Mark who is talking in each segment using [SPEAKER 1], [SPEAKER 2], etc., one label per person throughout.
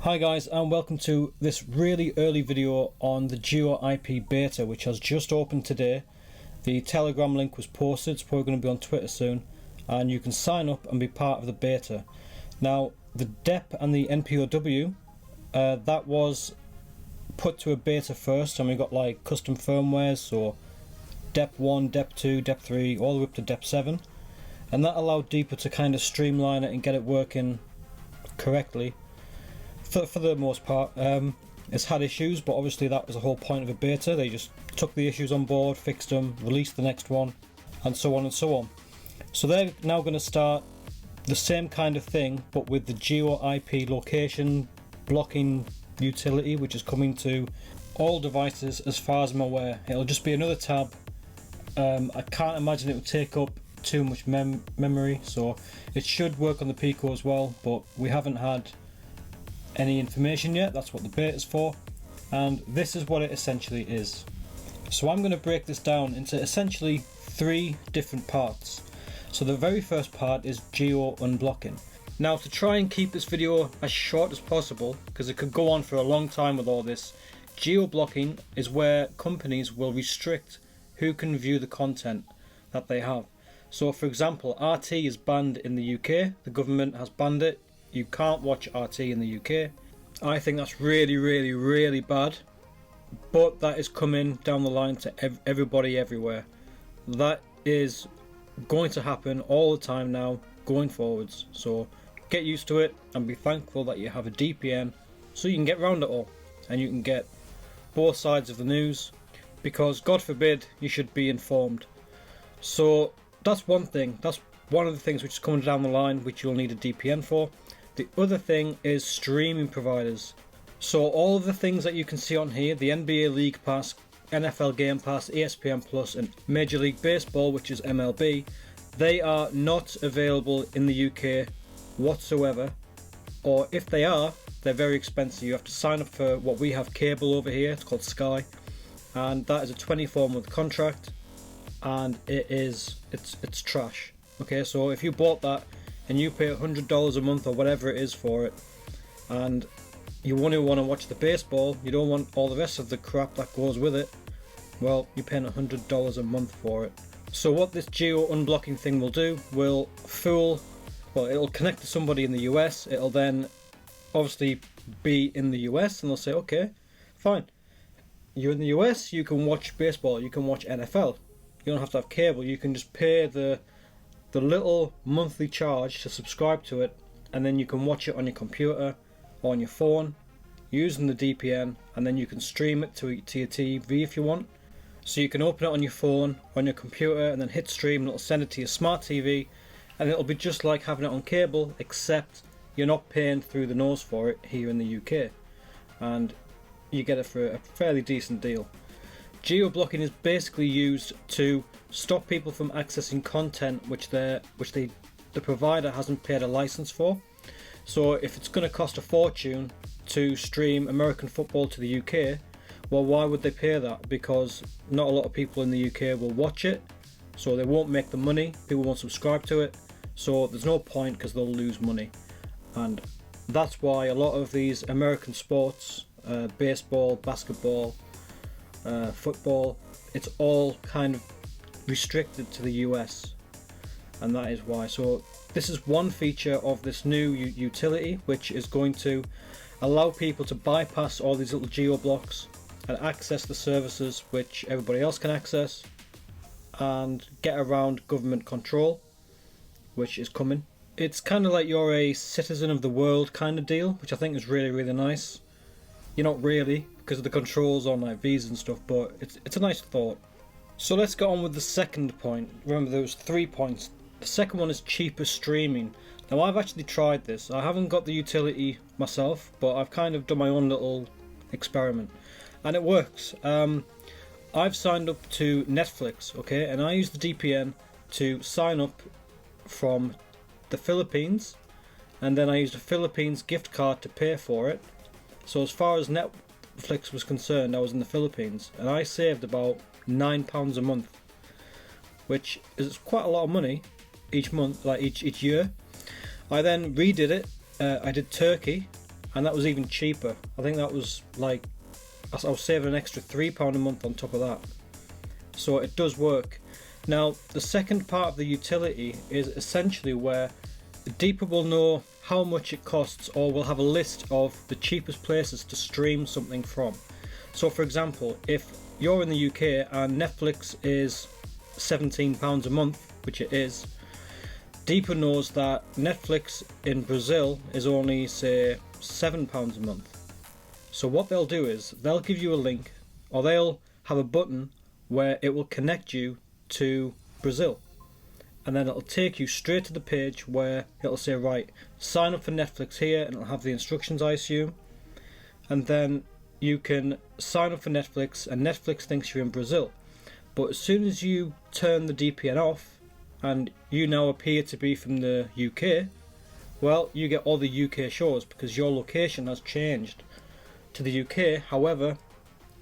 [SPEAKER 1] Hi guys, and welcome to this really early video on the Geo IP beta, which has just opened today. The Telegram link was posted, it's probably going to be on Twitter soon, and you can sign up and be part of the beta. Now the DEP and the NPOW, that was put to a beta first, and we got like custom firmwares, so DEP 1, DEP 2, DEP 3, all the way up to DEP 7, and that allowed Deeper to kind of streamline it and get it working correctly. For the most part, it's had issues, but obviously that was the whole point of a beta. They just took the issues on board, fixed them, released the next one, and so on and so on. So they're now going to start the same kind of thing, but with the Geo IP location blocking utility, which is coming to all devices as far as I'm aware. It'll just be another tab. I can't imagine it would take up too much memory, so it should work on the Pico as well, but we haven't had any information yet. That's what the beta is for, and this is what it essentially is. So I'm going to break this down into essentially three different parts. So the very first part is geo unblocking. Now, to try and keep this video as short as possible, because it could go on for a long time with all this, geo blocking is where companies will restrict who can view the content that they have. So for example, RT is banned in the UK, the government has banned it. You can't watch RT in the UK. I think that's really bad, but that is coming down the line to everybody everywhere. That is going to happen all the time now going forwards, so get used to it and be thankful that you have a DPN so you can get around it all and you can get both sides of the news, because God forbid you should be informed. So that's one thing, that's one of the things which is coming down the line which you'll need a DPN for. The other thing is streaming providers. So all of the things that you can see on here, the NBA League Pass, NFL Game Pass, ESPN Plus and Major League Baseball, which is MLB, they are not available in the UK whatsoever, or if they are, they're very expensive. You have to sign up for what we have cable over here, it's called Sky, and that is a 24-month contract, and it's trash. Okay, so if you bought that and you pay $100 a month or whatever it is for it, and you only want to watch the baseball, you don't want all the rest of the crap that goes with it, well, you're paying $100 a month for it. So what this geo unblocking thing will do, will it'll connect to somebody in the US, it'll then obviously be in the US, and they'll say, okay, fine, you're in the US, you can watch baseball, you can watch NFL, you don't have to have cable, you can just pay the little monthly charge to subscribe to it, and then you can watch it on your computer or on your phone using the DPN, and then you can stream it to your TV if you want. So you can open it on your phone, on your computer, and then hit stream, and it'll send it to your smart TV, and it'll be just like having it on cable, except you're not paying through the nose for it here in the UK, and you get it for a fairly decent deal. Geo-blocking is basically used to stop people from accessing content which the provider hasn't paid a license for. So if it's going to cost a fortune to stream American football to the UK, well, why would they pay that? Because not a lot of people in the UK will watch it, so they won't make the money, people won't subscribe to it, so there's no point because they'll lose money. And that's why a lot of these American sports, baseball, basketball, football, it's all kind of restricted to the US, and that is why. So this is one feature of this new utility, which is going to allow people to bypass all these little geo blocks and access the services which everybody else can access, and get around government control, which is coming. It's kind of like you're a citizen of the world kind of deal, which I think is really nice. You're not really, because of the controls on like visas and stuff, but it's a nice thought. So let's get on with the second point. Remember, there was 3 points. The second one is cheaper streaming. Now I've actually tried this. I haven't got the utility myself, but I've kind of done my own little experiment, and it works. I've signed up to Netflix, okay, and I use the DPN to sign up from the Philippines, and then I used a Philippines gift card to pay for it. So as far as Netflix was concerned, I was in the Philippines, and I saved about £9 a month, which is quite a lot of money each month, like each year. I then redid it. I did Turkey, and that was even cheaper. I think that was like, I was saving an extra £3 a month on top of that. So it does work. Now the second part of the utility is essentially where Deeper will know how much it costs, or will have a list of the cheapest places to stream something from. So for example, if you're in the UK and Netflix is £17 a month, which it is, Deeper knows that Netflix in Brazil is only, say, £7 a month. So what they'll do is they'll give you a link, or they'll have a button where it will connect you to Brazil, and then it'll take you straight to the page where it'll say, right, sign up for Netflix here, and it'll have the instructions, I assume, and then you can sign up for Netflix, and Netflix thinks you're in Brazil. But as soon as you turn the DPN off and you now appear to be from the UK, well, you get all the UK shows because your location has changed to the UK. However,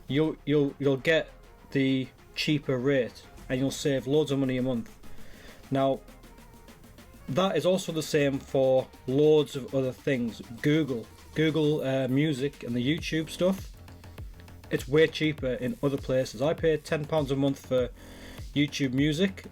[SPEAKER 1] you'll get the cheaper rate and you'll save loads of money a month. Now that is also the same for loads of other things. Google Music and the YouTube stuff, it's way cheaper in other places. I pay £10 a month for YouTube Music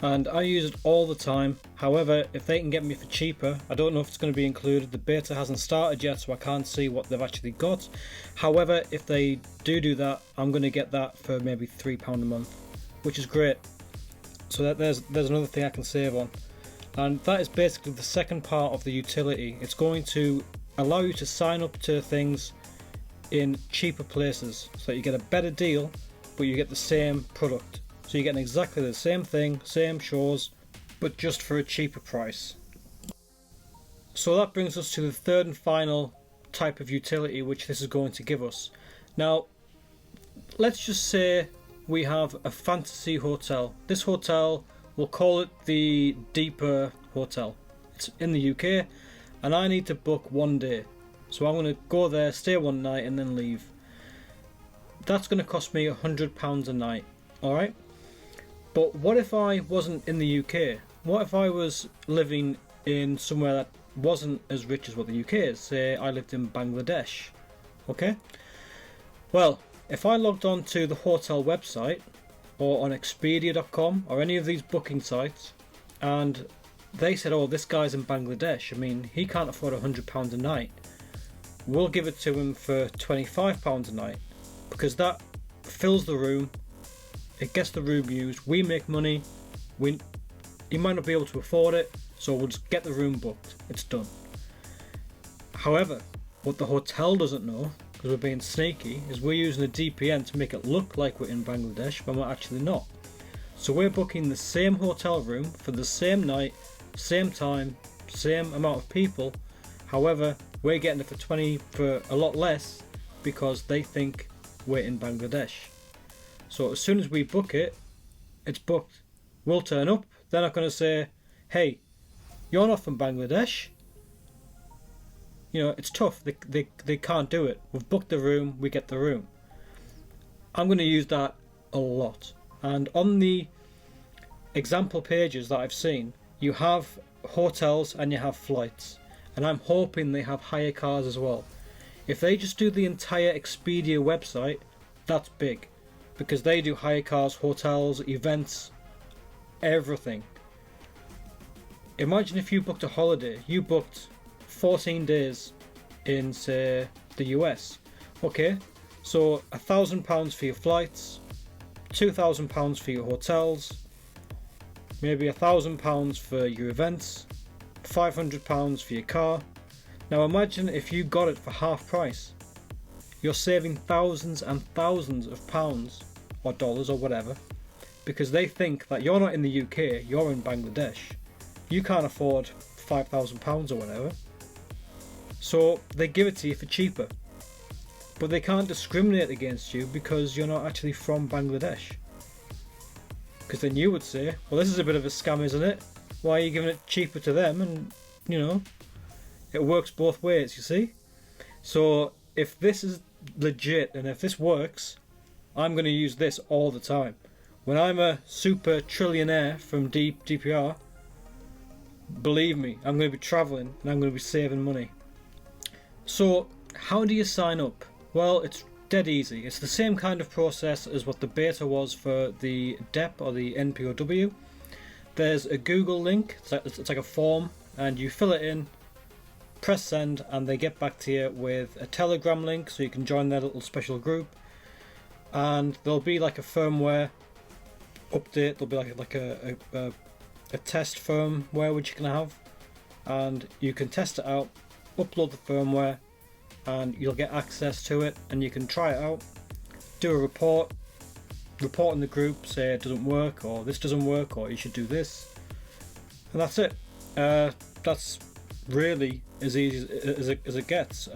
[SPEAKER 1] and I use it all the time. However, if they can get me for cheaper, I don't know if it's going to be included. The beta hasn't started yet, so I can't see what they've actually got. However, if they do that, I'm going to get that for maybe £3 a month, which is great. So that there's another thing I can save on. And that is basically the second part of the utility. It's going to allow you to sign up to things in cheaper places so that you get a better deal, but you get the same product. So you're getting exactly the same thing, same shows, but just for a cheaper price. So that brings us to the third and final type of utility which this is going to give us. Now, let's just say we have a fantasy hotel. This hotel, we'll call it the Deeper Hotel. It's in the UK and I need to book one day. So I'm going to go there, stay one night and then leave. That's going to cost me £100 a night, alright? But what if I wasn't in the UK? What if I was living in somewhere that wasn't as rich as what the UK is? Say I lived in Bangladesh, okay? Well, if I logged on to the hotel website or on Expedia.com or any of these booking sites and they said, oh, this guy's in Bangladesh, I mean, he can't afford £100 a night, we'll give it to him for £25 a night, because that fills the room, it gets the room used, we make money, he might not be able to afford it, so we'll just get the room booked, it's done. However, what the hotel doesn't know, because we're being sneaky, is we're using a DPN to make it look like we're in Bangladesh when we're actually not. So we're booking the same hotel room for the same night, same time, same amount of people. However, we're getting it for a lot less because they think we're in Bangladesh. So as soon as we book it, it's booked. We'll turn up, they're not going to say, hey, you're not from Bangladesh. You know, it's tough, they can't do it. We've booked the room, we get the room. I'm going to use that a lot. And on the example pages that I've seen, you have hotels and you have flights. And I'm hoping they have hire cars as well. If they just do the entire Expedia website, that's big. Because they do hire cars, hotels, events, everything. Imagine if you booked a holiday, you booked 14 days in, say, the US. Okay, so £1,000 for your flights, £2,000 for your hotels, maybe £1,000 for your events, £500 for your car. Now imagine if you got it for half price. You're saving thousands and thousands of pounds or dollars or whatever, because they think that you're not in the UK, you're in Bangladesh. You can't afford £5,000 or whatever. So they give it to you for cheaper. But they can't discriminate against you because you're not actually from Bangladesh. Because then you would say, well, this is a bit of a scam, isn't it? Why are you giving it cheaper to them? And, you know, it works both ways, you see? So if this is legit and if this works, I'm going to use this all the time. When I'm a super trillionaire from DPR, believe me, I'm going to be travelling and I'm going to be saving money. So how do you sign up? Well, it's dead easy. It's the same kind of process as what the beta was for the DEP or the NPOW. There's a Google link, it's like a form, and you fill it in, press send, and they get back to you with a Telegram link so you can join their little special group. And there'll be like a firmware update, there'll be like a test firmware which you can have, and you can test it out, upload the firmware, and you'll get access to it, and you can try it out, do a report in the group, say it doesn't work, or this doesn't work, or you should do this, and that's it. That's really as easy as it gets.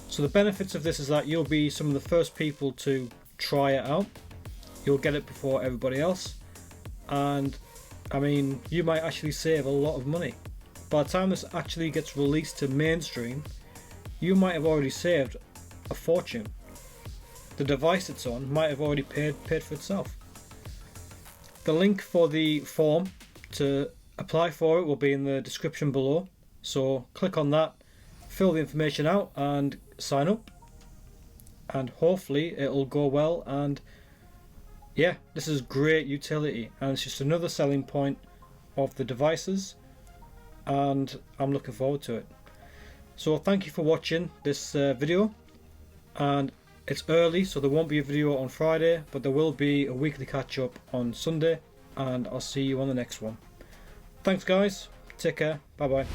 [SPEAKER 1] So the benefits of this is that you'll be some of the first people to try it out. You'll get it before everybody else, and I mean, you might actually save a lot of money. By the time this actually gets released to mainstream, you might have already saved a fortune. The device it's on might have already paid for itself. The link for the form to apply for it will be in the description below, so click on that, fill the information out and sign up, and hopefully it'll go well. And yeah, this is great utility, and it's just another selling point of the devices, and I'm looking forward to it. So thank you for watching this video, and it's early so there won't be a video on Friday, but there will be a weekly catch up on Sunday, and I'll see you on the next one. Thanks guys, take care, bye bye.